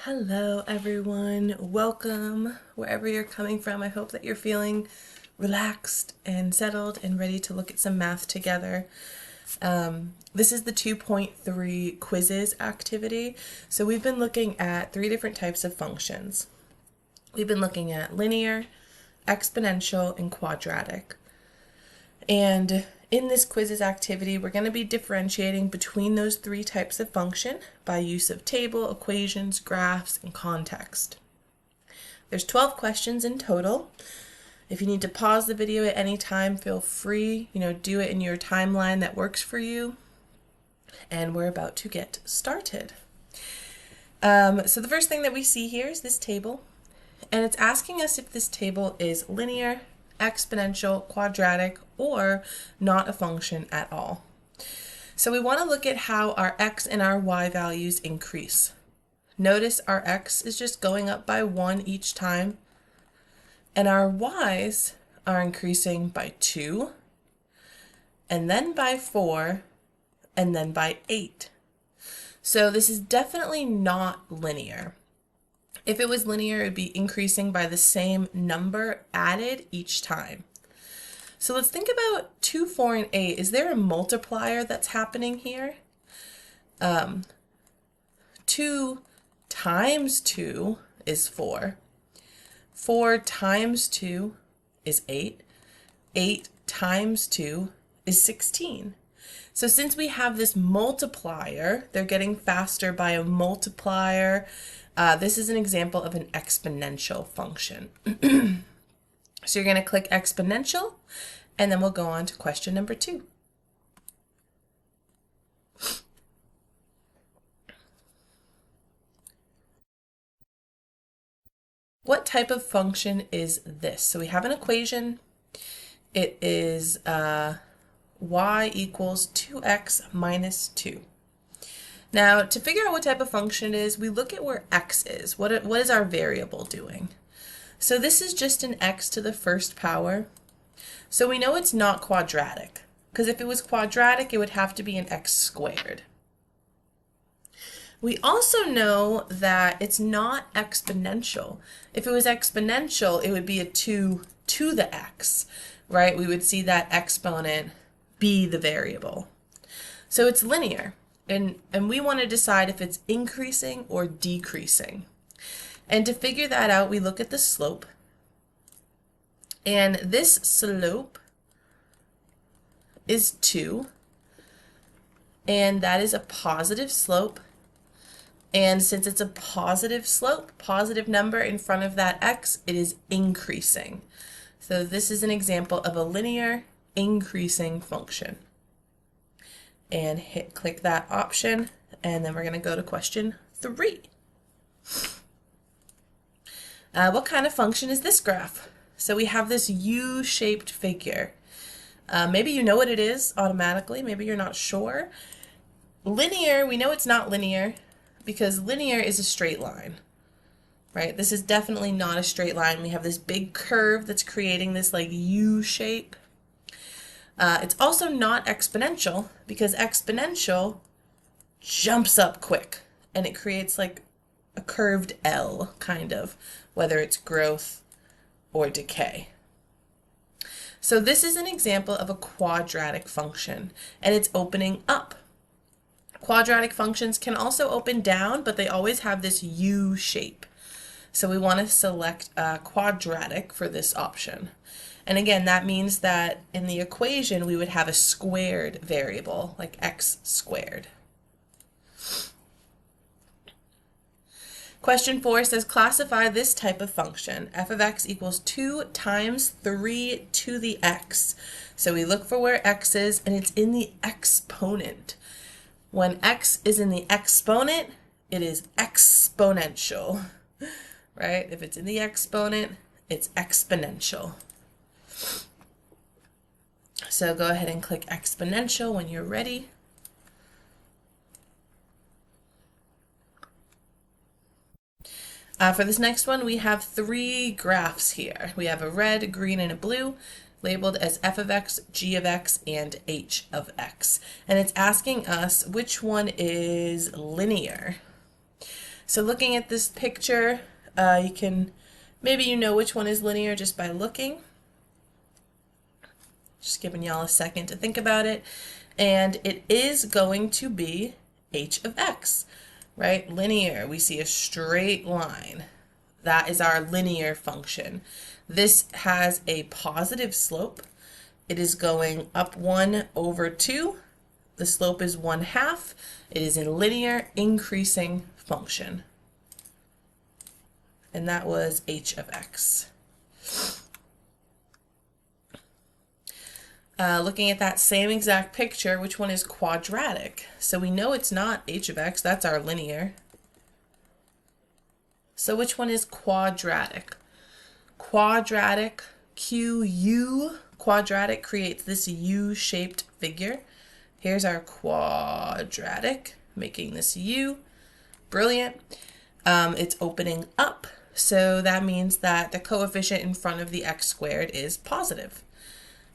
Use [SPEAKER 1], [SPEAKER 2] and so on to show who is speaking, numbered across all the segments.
[SPEAKER 1] Hello everyone, welcome wherever you're coming from. I hope that you're feeling relaxed and settled and ready to look at some math together. This is the 2.3 Quizizz activity. So we've been looking at three different types of functions. We've been looking at linear, exponential, and quadratic. And in this Quizizz activity, we're going to be differentiating between those three types of function by use of table, equations, graphs, and context. There's 12 questions in total. If you need to pause the video at any time, feel free, do it in your timeline that works for you. And we're about to get started. So the first thing that we see here is this table, and it's asking us if this table is linear, exponential, quadratic, or not a function at all. So we want to look at how our x and our y values increase. Notice our x is just going up by 1 each time, and our y's are increasing by 2, and then by 4, and then by 8. So this is definitely not linear. If it was linear, it would be increasing by the same number added each time. So let's think about 2, 4, and 8. Is there a multiplier that's happening here? 2 times 2 is 4. 4 times 2 is 8. 8 times 2 is 16. So since we have this multiplier, they're getting faster by a multiplier. This is an example of an exponential function. So you're going to click exponential, and then we'll go on to question number 2. What type of function is this? So we have an equation. It is y equals 2x minus 2. Now, to figure out what type of function it is, we look at where x is. What is our variable doing? So this is just an x to the first power. So we know it's not quadratic, because if it was quadratic, it would have to be an x squared. We also know that it's not exponential. If it was exponential, it would be a 2 to the x, right? We would see that exponent be the variable. So it's linear, and we want to decide if it's increasing or decreasing. And to figure that out, we look at the slope. And this slope is 2. And that is a positive slope. And since it's a positive slope, positive number in front of that x, it is increasing. So this is an example of a linear increasing function. And click that option, and then we're going to go to question 3. What kind of function is this graph? So we have this U-shaped figure. Maybe you know what it is automatically, maybe you're not sure. Linear, we know it's not linear because linear is a straight line, right? This is definitely not a straight line. We have this big curve that's creating this like U shape. It's also not exponential because exponential jumps up quick and it creates like a curved L kind of, whether it's growth or decay. So this is an example of a quadratic function, and it's opening up. Quadratic functions can also open down, but they always have this U shape. So we want to select quadratic for this option. And again, that means that in the equation we would have a squared variable, like x squared. Question 4 says classify this type of function. F of x equals 2 times 3 to the x. So we look for where x is, and it's in the exponent. When x is in the exponent, it is exponential, right? If it's in the exponent, it's exponential. So go ahead and click exponential when you're ready. For this next one, we have 3 graphs here. We have a red, a green, and a blue, labeled as f of x, g of x, and h of x. And it's asking us which one is linear. So looking at this picture, maybe you know which one is linear just by looking. Just giving y'all a second to think about it. And it is going to be h of x, right? Linear, we see a straight line. That is our linear function. This has a positive slope. It is going up 1 over 2. The slope is 1/2. It is a linear increasing function. And that was h of x. Looking at that same exact picture, which one is quadratic? So we know it's not h of x, that's our linear. So which one is quadratic? Quadratic, QU, quadratic creates this U-shaped figure. Here's our quadratic, making this U. Brilliant. It's opening up, so that means that the coefficient in front of the x squared is positive.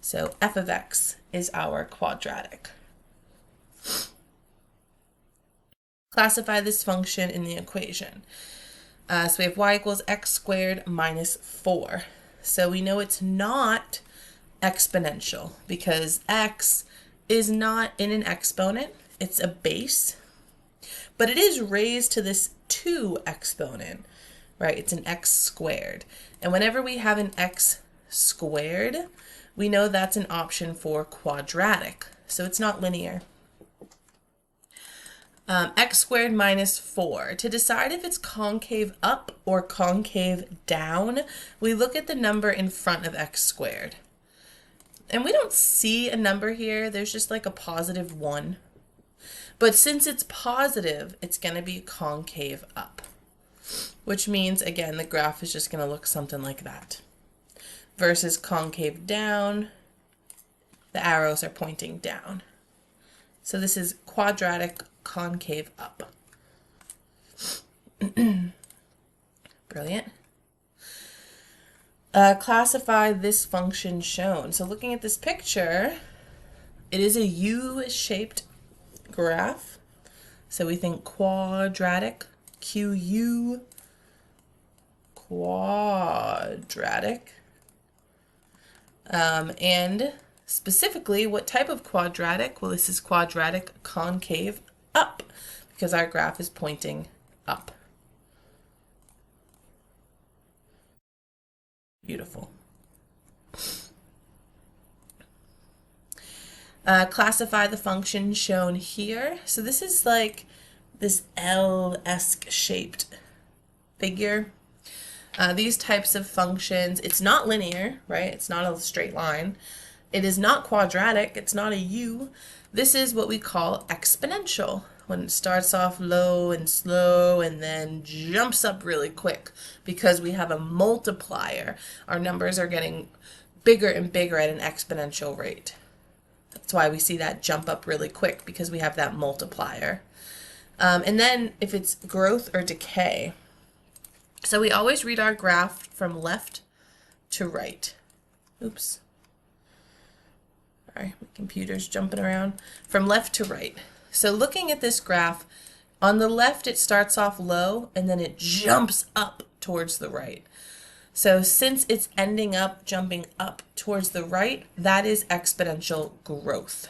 [SPEAKER 1] So f of x is our quadratic. Classify this function in the equation. So we have y equals x squared minus 4. So we know it's not exponential because x is not in an exponent. It's a base, but it is raised to this 2 exponent, right? It's an x squared. And whenever we have an x squared, we know that's an option for quadratic. So it's not linear. X squared minus 4. To decide if it's concave up or concave down, we look at the number in front of x squared. And we don't see a number here. There's just like a positive 1. But since it's positive, it's going to be concave up, which means, again, the graph is just going to look something like that. Versus concave down, the arrows are pointing down. So this is quadratic concave up. Brilliant. Classify this function shown. So looking at this picture, it is a U-shaped graph. So we think quadratic, QU, quadratic. And specifically, what type of quadratic? Well, this is quadratic concave up because our graph is pointing up. Beautiful. Classify the function shown here. So this is like this L-esque shaped figure. These types of functions, it's not linear, right? It's not a straight line. It is not quadratic. It's not a U. This is what we call exponential, when it starts off low and slow and then jumps up really quick because we have a multiplier. Our numbers are getting bigger and bigger at an exponential rate. That's why we see that jump up really quick, because we have that multiplier. And then if it's growth or decay, so we always read our graph from left to right. Oops. Sorry, my computer's jumping around. From left to right. So looking at this graph, on the left it starts off low and then it jumps up towards the right. So since it's ending up jumping up towards the right, that is exponential growth.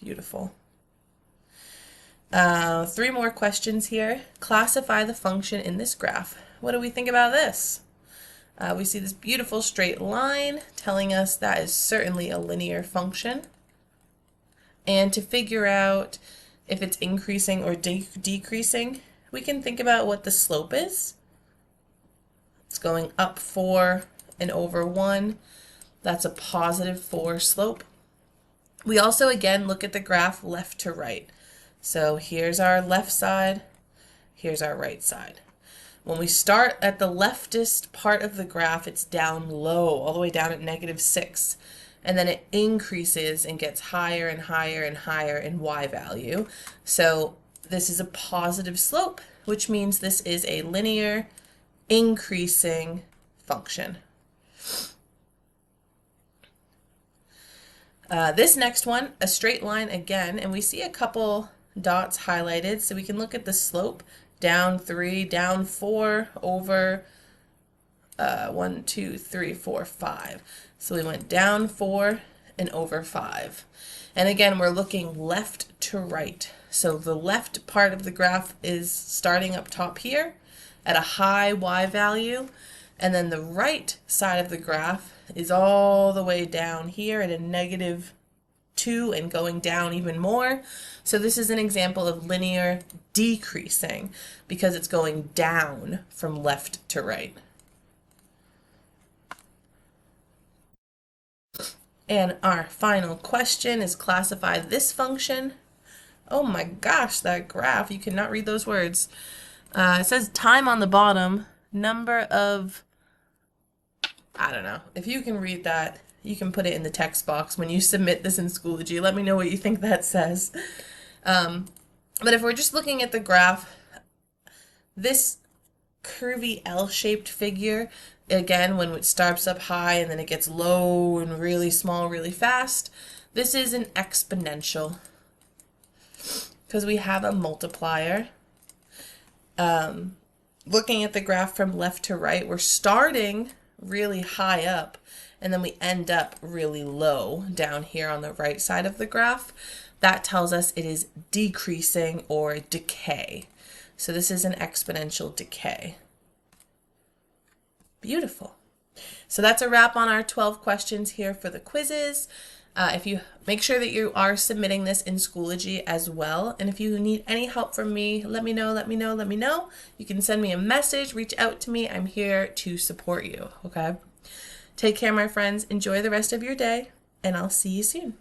[SPEAKER 1] Beautiful. 3 more questions here. Classify the function in this graph. What do we think about this? We see this beautiful straight line telling us that is certainly a linear function. And to figure out if it's increasing or decreasing, we can think about what the slope is. It's going up 4 and over 1. That's a positive 4 slope. We also again look at the graph left to right. So here's our left side, here's our right side. When we start at the leftist part of the graph, it's down low, all the way down at -6. And then it increases and gets higher and higher and higher in y value. So this is a positive slope, which means this is a linear increasing function. This next one, a straight line again, and we see a couple dots highlighted, so we can look at the slope. Down 3, down 4, over 1, 2, 3, 4, 5. So we went down 4 and over 5. And again, we're looking left to right. So the left part of the graph is starting up top here at a high y value, and then the right side of the graph is all the way down here at a -2 and going down even more. So this is an example of linear decreasing because it's going down from left to right. And our final question is classify this function. Oh my gosh, that graph, you cannot read those words. It says time on the bottom, number of, I don't know. If you can read that, you can put it in the text box when you submit this in Schoology. Let me know what you think that says. But if we're just looking at the graph, this curvy L-shaped figure, again, when it starts up high and then it gets low and really small really fast, this is an exponential because we have a multiplier. Looking at the graph from left to right, we're starting really high up and then we end up really low down here on the right side of the graph. That tells us it is decreasing or decay. So this is an exponential decay. Beautiful. So that's a wrap on our 12 questions here for the quizzes. If you make sure that you are submitting this in Schoology as well. And if you need any help from me, let me know. You can send me a message, reach out to me. I'm here to support you, okay? Take care, my friends. Enjoy the rest of your day, and I'll see you soon.